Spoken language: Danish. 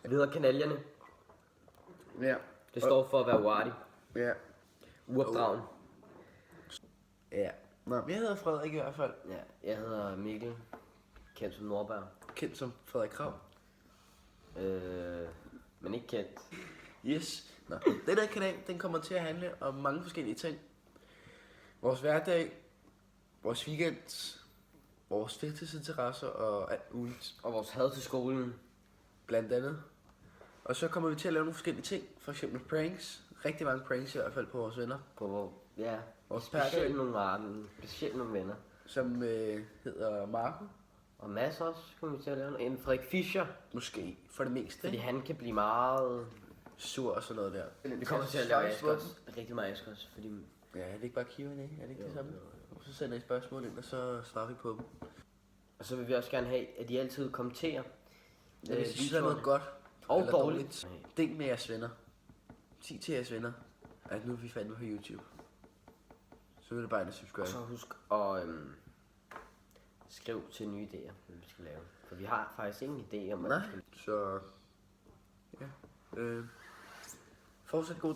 Det hedder Kanaljerne. Ja. Det står for at være uartig. Ja. Uopdragen. Ja. Nå, jeg hedder Frederik i hvert fald. Ja, jeg hedder Mikkel. Kendt som Nordberg. Kendt som Frederik Krav. Men ikke kendt. Yes. Nå, den her kanal, den kommer til at handle om mange forskellige ting. Vores hverdag, vores weekend, vores fritidsinteresser og alt muligt. Og vores had til skolen. Blandt andet. Og så kommer vi til at lave nogle forskellige ting. For eksempel pranks. Rigtig mange pranks i hvert fald på vores venner. På hvor, ja, Vores specielt nogle venner. Som hedder Marco. Og Mads også kommer vi til at lave. En Frederik Fischer. Måske for det meste. Fordi han kan blive meget... Sur og sådan noget der. Vi kommer til at lave Askers. Rigtig meget Askers, fordi... Ja, er det ikke bare Q&A? Er det ikke det samme? Og så sender I spørgsmål ind, og så svarer vi på dem. Og så vil vi også gerne have, at I altid kommenterer. Ja, hvis I synes, der er noget godt og eller dårligt. Del med jeres venner. Sig til jeres venner, at nu er vi fandme på YouTube. Så vil det bare ind og subscribe. Og så husk at skrive til nye idéer, hvad vi skal lave. For vi har faktisk ingen idé om, hvad Nej, vi skal. så... Ja. Fortsæt god dag.